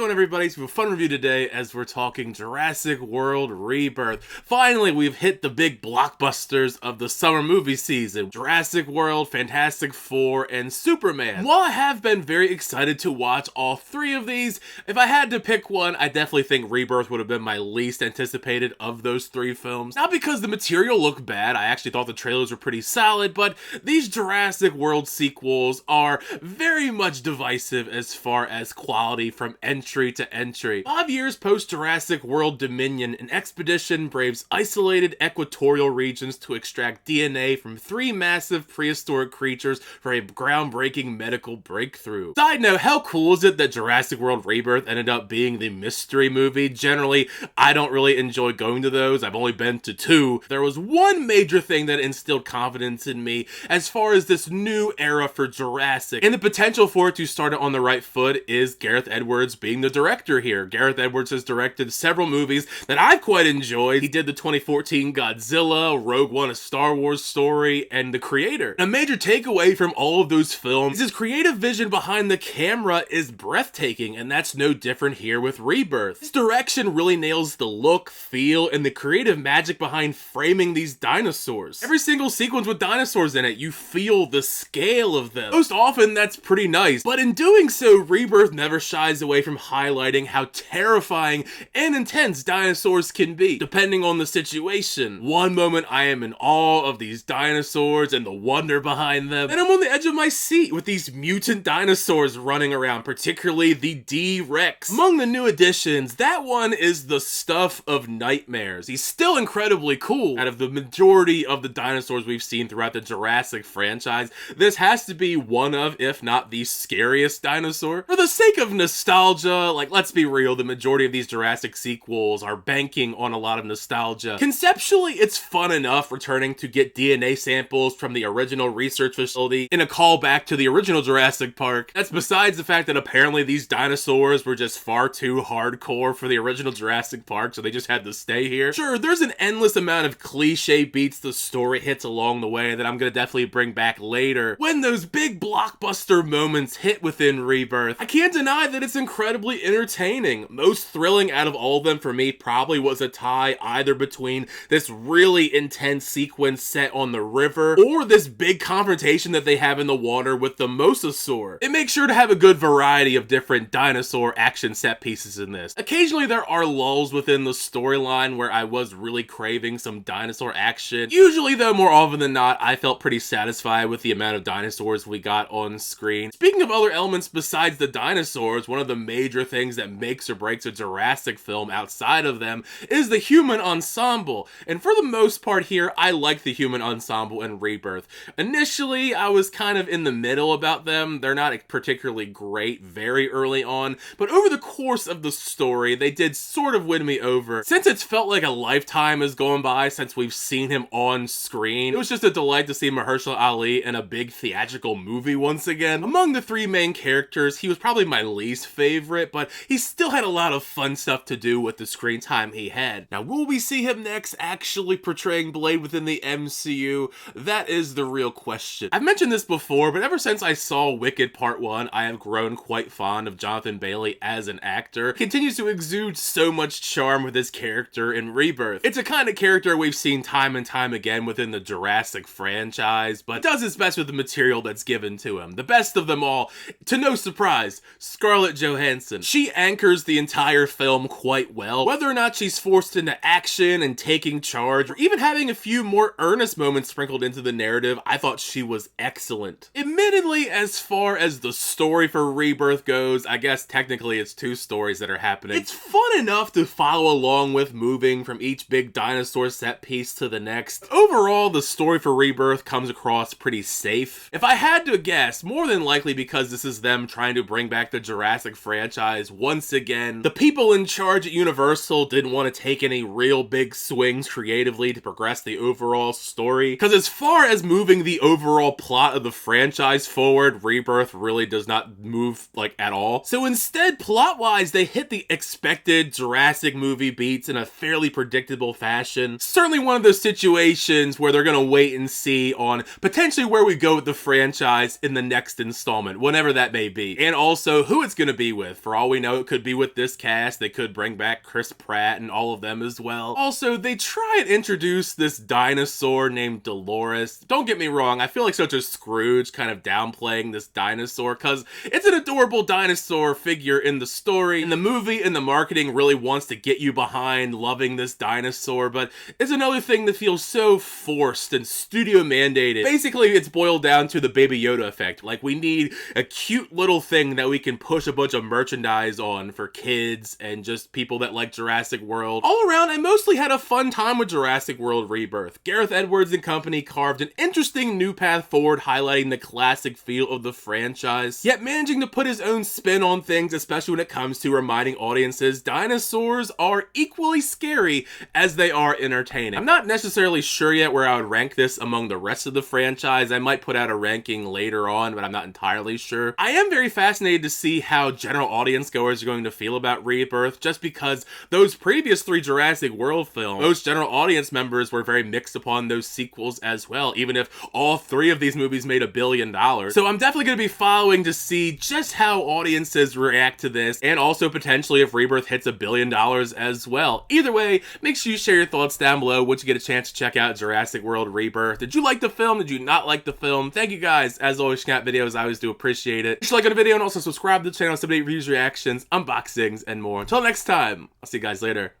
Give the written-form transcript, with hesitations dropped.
going, everybody? So we have a fun review today as we're talking Jurassic World Rebirth. Finally, we've hit the big blockbusters of the summer movie season. Jurassic World, Fantastic Four, and Superman. While I have been very excited to watch all three of these, if I had to pick one, I definitely think Rebirth would have been my least anticipated of those three films. Not because the material looked bad, I actually thought the trailers were pretty solid, but these Jurassic World sequels are very much divisive as far as quality from entry to entry. 5 years post Jurassic World Dominion, an expedition braves isolated equatorial regions to extract DNA from 3 massive prehistoric creatures for a groundbreaking medical breakthrough. Side note, how cool is it that Jurassic World Rebirth ended up being the mystery movie? Generally, I don't really enjoy going to those. I've only been to 2. There was one major thing that instilled confidence in me as far as this new era for Jurassic, and the potential for it to start it on the right foot is Gareth Edwards being the director here. Gareth Edwards has directed several movies that I've quite enjoyed. He did the 2014 Godzilla, Rogue One, A Star Wars Story, and The Creator. A major takeaway from all of those films is his creative vision behind the camera is breathtaking, and that's no different here with Rebirth. His direction really nails the look, feel, and the creative magic behind framing these dinosaurs. Every single sequence with dinosaurs in it, you feel the scale of them. Most often, that's pretty nice, but in doing so, Rebirth never shies away from highlighting how terrifying and intense dinosaurs can be, depending on the situation. One moment I am in awe of these dinosaurs and the wonder behind them, and I'm on the edge of my seat with these mutant dinosaurs running around, particularly the D-Rex. Among the new additions, that one is the stuff of nightmares. He's still incredibly cool. Out of the majority of the dinosaurs we've seen throughout the Jurassic franchise, this has to be one of, if not the scariest dinosaur. For the sake of nostalgia, like, let's be real, the majority of these Jurassic sequels are banking on a lot of nostalgia. Conceptually, it's fun enough returning to get DNA samples from the original research facility in a callback to the original Jurassic Park. That's besides the fact that apparently these dinosaurs were just far too hardcore for the original Jurassic Park, so they just had to stay here. Sure, there's an endless amount of cliche beats the story hits along the way that I'm gonna definitely bring back later. When those big blockbuster moments hit within Rebirth, I can't deny that it's incredibly entertaining. Most thrilling out of all of them for me probably was a tie either between this really intense sequence set on the river or this big confrontation that they have in the water with the mosasaur. It makes sure to have a good variety of different dinosaur action set pieces in this. Occasionally there are lulls within the storyline where I was really craving some dinosaur action. Usually though, more often than not, I felt pretty satisfied with the amount of dinosaurs we got on screen. Speaking of other elements besides the dinosaurs, one of the major things that makes or breaks a Jurassic film outside of them is the human ensemble. And for the most part here, I like the human ensemble in Rebirth. Initially, I was kind of in the middle about them. They're not particularly great very early on, but over the course of the story, they did sort of win me over. Since it's felt like a lifetime has gone by since we've seen him on screen, it was just a delight to see Mahershala Ali in a big theatrical movie once again. Among the 3 main characters, he was probably my least favorite, but he still had a lot of fun stuff to do with the screen time he had. Now, will we see him next actually portraying Blade within the MCU? That is the real question. I've mentioned this before, but ever since I saw Wicked Part 1, I have grown quite fond of Jonathan Bailey as an actor. He continues to exude so much charm with his character in Rebirth. It's a kind of character we've seen time and time again within the Jurassic franchise, but does his best with the material that's given to him. The best of them all, to no surprise, Scarlet Johansson. She anchors the entire film quite well. Whether or not she's forced into action and taking charge, or even having a few more earnest moments sprinkled into the narrative, I thought she was excellent. Admittedly, as far as the story for Rebirth goes, I guess technically it's 2 stories that are happening. It's fun enough to follow along with, moving from each big dinosaur set piece to the next. Overall, the story for Rebirth comes across pretty safe. If I had to guess, more than likely because this is them trying to bring back the Jurassic franchise once again, the people in charge at Universal didn't want to take any real big swings creatively to progress the overall story. Because as far as moving the overall plot of the franchise forward, Rebirth really does not move, like, at all. So instead, plot-wise, they hit the expected Jurassic movie beats in a fairly predictable fashion. Certainly one of those situations where they're gonna wait and see on potentially where we go with the franchise in the next installment, whenever that may be. And also who it's gonna be with. For all we know, it could be with this cast. They could bring back Chris Pratt and all of them as well. Also, they try and introduce this dinosaur named Dolores. Don't get me wrong, I feel like such a Scrooge kind of downplaying this dinosaur, because it's an adorable dinosaur figure in the story. And the movie and the marketing really wants to get you behind loving this dinosaur, but it's another thing that feels so forced and studio mandated. Basically, it's boiled down to the Baby Yoda effect. Like, we need a cute little thing that we can push a bunch of merchandise on for kids and just people that like Jurassic World. All around, I mostly had a fun time with Jurassic World Rebirth. Gareth Edwards and company carved an interesting new path forward, highlighting the classic feel of the franchise, yet managing to put his own spin on things, especially when it comes to reminding audiences dinosaurs are equally scary as they are entertaining. I'm not necessarily sure yet where I would rank this among the rest of the franchise. I might put out a ranking later on, but I'm not entirely sure. I am very fascinated to see how general audience goers are going to feel about Rebirth, just because those previous 3 Jurassic World films, most general audience members were very mixed upon those sequels as well, even if all 3 of these movies made $1 billion. So I'm definitely going to be following to see just how audiences react to this, and also potentially if Rebirth hits $1 billion as well. Either way, make sure you share your thoughts down below once you get a chance to check out Jurassic World Rebirth. Did you like the film? Did you not like the film? Thank you guys, as always, checking out videos. I always do appreciate it. Make sure you like the video and also subscribe to the channel to update reviews, reactions, unboxings, and more. Until next time, I'll see you guys later.